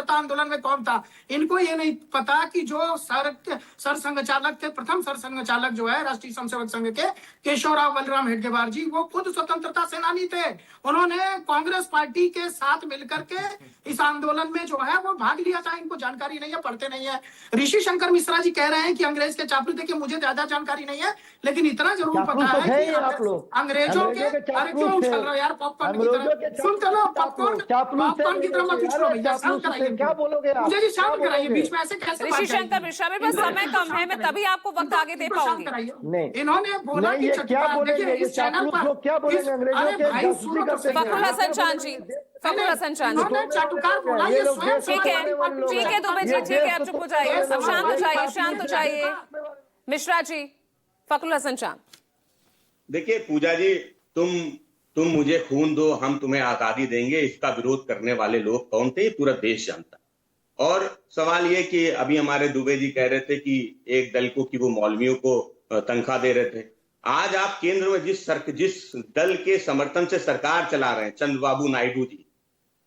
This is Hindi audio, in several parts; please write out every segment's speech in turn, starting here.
आंदोलन में कौन था। इनको ये नहीं पता कि जो सरसंघ चालक थे, प्रथम सरसंघ चालक जो है राष्ट्रीय स्वयंसेवक संघ के केशवराव बलराम हेडगेवार जी, वो खुद स्वतंत्रता सेनानी थे। उन्होंने कांग्रेस पार्टी के साथ मिलकर के इस आंदोलन में जो है वो भाग लिया था। इनको जानकारी नहीं है, पढ़ते नहीं है। ऋषि शंकर मिश्रा जी कह रहे हैं कि अंग्रेज के चापलूस, देखिए मुझे ज्यादा जानकारी नहीं है, लेकिन इतना जरूर पता है कि अंग्रेजों के, अरे क्यों उछल रहे हो यार पॉपकॉर्न की तरह, सुन चलो पॉपकॉर्न की तरह मत उछलो भैया, शांत कराइए। क्या बोलोगे आप? मुझे जी शांत कराइए, बीच में ऐसे कैसे। ऋषि शंकर मिश्रा, मेरे पास समय कम है, मैं तभी आपको वक्त आगे दे पाऊंगी। इन्होंने बोला कि क्या बोलेंगे इस चैनल पर, क्या बोलेंगे अंग्रेजों के जासूसी करते हैं। फखरुल हसन चांद जी, फखरुल हसन चांद जी, चाटुकार बोला, ये स्वयं ठीक है दुबे जी, ठीक है, आप चुप हो जाइए, सब शांत हो जाइए, शांत हो जाइए। मिश्रा जी, फखरुल हसन चांद। देखिए पूजा जी, तुम मुझे खून दो, हम तुम्हें आजादी देंगे, इसका विरोध करने वाले लोग कौन थे, पूरा देश जानता। और सवाल ये कि अभी हमारे दुबे जी कह रहे थे कि एक दल को, कि वो मौलवियों को तनख्वाह दे रहे थे। आज आप केंद्र में जिस दल के समर्थन से सरकार चला रहे हैं, चंद्रबाबू नायडू जी,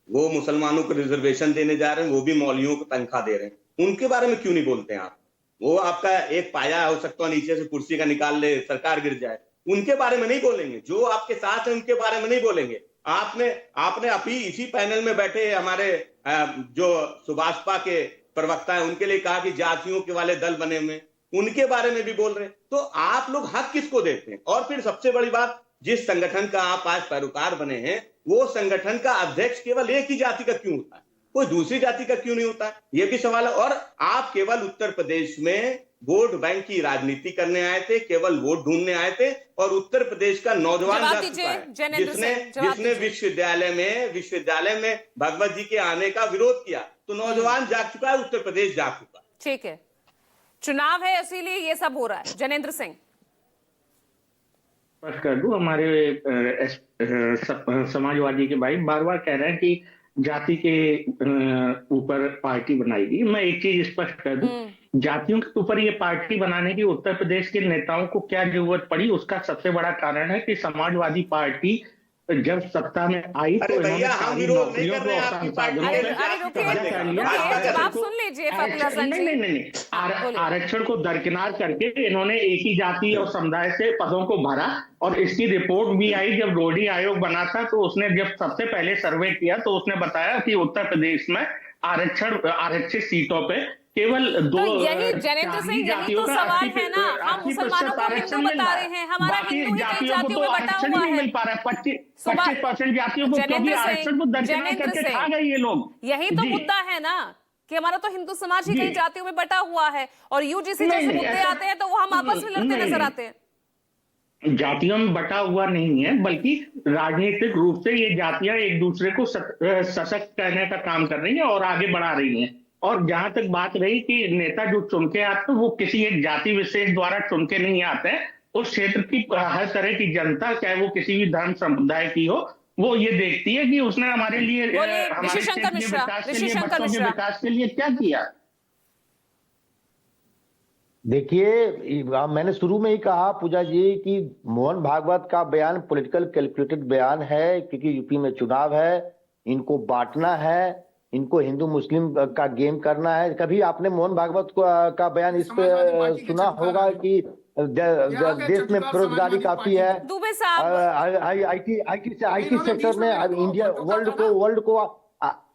वो मुसलमानों को रिजर्वेशन देने जा रहे हैं, वो भी मौलवियों को तनख्वाह दे रहे हैं। उनके बारे में क्यों नहीं बोलते हैं आप? वो आपका एक पाया हो सकता है, नीचे से कुर्सी का निकाल ले, सरकार गिर जाए, उनके बारे में नहीं बोलेंगे। जो आपके साथ है उनके बारे में नहीं बोलेंगे। आपने अभी इसी पैनल में बैठे हमारे जो सुभाषपा के प्रवक्ता है उनके लिए कहा कि जातियों के वाले दल बने हुए, उनके बारे में भी बोल रहे हैं। तो आप लोग हक किसको देते हैं? और फिर सबसे बड़ी बात, जिस संगठन का आप आज पैरोकार बने हैं, वो संगठन का अध्यक्ष केवल एक ही जाति का क्यों होता है, कोई दूसरी जाति का क्यों नहीं होता है? ये भी सवाल है। और आप केवल उत्तर प्रदेश में वोट बैंक की राजनीति करने आए थे, केवल वोट ढूंढने आए थे, और उत्तर प्रदेश का नौजवान जाग चुका है, जिसने विश्वविद्यालय में भगवत जी के आने का विरोध किया। तो नौजवान जाग चुका है, उत्तर प्रदेश जाग चुका। ठीक है, चुनाव है इसीलिए ये सब हो रहा है। जनेंद्र सिंह। कर दूं, हमारे समाजवादी के भाई बार बार कह रहे हैं कि जाति के ऊपर पार्टी बनाएगी। मैं एक चीज स्पष्ट कर दूं, जातियों के ऊपर ये पार्टी बनाने की उत्तर प्रदेश के नेताओं को क्या जरूरत पड़ी? उसका सबसे बड़ा कारण है कि समाजवादी पार्टी जब सत्ता में आई तो इन्होंने सारी नौकरियों को आप सुन लीजिए, नहीं, आरक्षण को दरकिनार करके इन्होंने एक ही जाति और समुदाय से पदों को भरा। और इसकी रिपोर्ट भी आई जब रोडी आयोग बना था, तो उसने जब सबसे पहले सर्वे किया तो उसने बताया कि उत्तर प्रदेश में आरक्षित सीटों पे केवल दो। तो यही जनेंद्र सिंह, यही तो सवाल है ना, हम मुसलमानों को हिंदू बता रहे हैं, हमारा हिंदू ही कई जातियों में बटा हुआ है। मिल पा रहा है 25% जातियों को, क्योंकि आरक्षण को दरकिनार करके खा गए ये लोग। यही तो मुद्दा है ना कि हमारा तो हिंदू समाज ही कई जातियों में बटा हुआ है, और यूजीसी जैसे मुद्दे आते हैं तो वो हम आपस में लड़ते नजर आते हैं। जातियों में बटा हुआ नहीं है, बल्कि राजनीतिक रूप से ये जातियां एक दूसरे को सशक्त करने का काम कर रही है और आगे बढ़ा रही हैं। और जहां तक बात रही कि नेता जो चुन के आते हैं वो किसी एक जाति विशेष द्वारा चुन के नहीं आते हैं, उस क्षेत्र की हर तरह की जनता, चाहे वो किसी भी धर्म संप्रदाय की हो, वो ये देखती है कि उसने हमारे लिए, हमारे विकास के लिए क्या किया। देखिए, मैंने शुरू में ही कहा पूजा जी कि मोहन भागवत का बयान पॉलिटिकल कैलकुलेटेड बयान है, क्योंकि यूपी में चुनाव है, इनको बांटना है, इनको हिंदू मुस्लिम का गेम करना है। कभी आपने मोहन भागवत का बयान इस पे सुना होगा कि देश में बेरोजगारी काफी है, आईटी सेक्टर में इंडिया वर्ल्ड को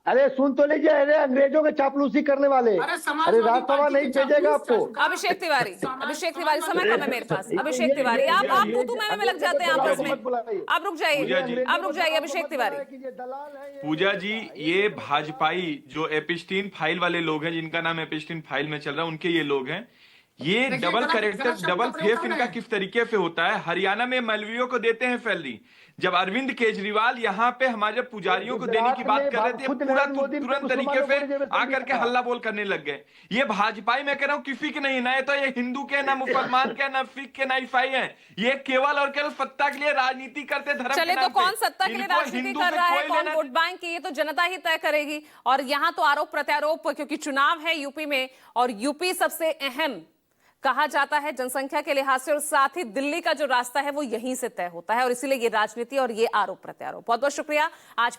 अरे सुन तो लीजिए, अरे अंग्रेजों के चापलूसी करने वाले, अरे राज्यसभा नहीं भेजेगा आपको। अभिषेक तिवारी, समय कम है मेरे पास। अभिषेक तिवारी, आप तू में लग जाते हैं आपस में, आप रुक जाइए अभिषेक तिवारी। पूजा जी, ये भाजपाई जो एपिस्टीन फाइल वाले लोग हैं, जिनका नाम एपिस्टीन फाइल में चल रहा है, उनके ये लोग हैं। ये डबल कैरेक्टर, डबल फेस इनका किस तरीके से होता है। हरियाणा में मौलवियों को देते हैं सैलरी, जब अरविंद केजरीवाल यहाँ पे हमारे पुजारियों को देने की बात कर रहे थे, पूरा तुरंत तरीके से आकर के हल्ला बोल करने लग गए। ये भाजपाई, मैं कह रहा हूँ, किसी के नहीं, ना तो ये हिंदू के, ना मुसलमान के, ना सिख के, ना ईसाई है। ये केवल और केवल सत्ता के लिए राजनीति करते, धर्म। चले तो कौन सत्ता के लिए राजनीति कर रहा है, कौन वोट बैंक की, ये तो जनता ही तय करेगी। और यहाँ तो आरोप प्रत्यारोप, क्योंकि चुनाव है यूपी में, और यूपी सबसे अहम कहा जाता है जनसंख्या के लिहाज से, और साथ ही दिल्ली का जो रास्ता है वो यहीं से तय होता है, और इसीलिए ये राजनीति और ये आरोप प्रत्यारोप। बहुत बहुत शुक्रिया। आज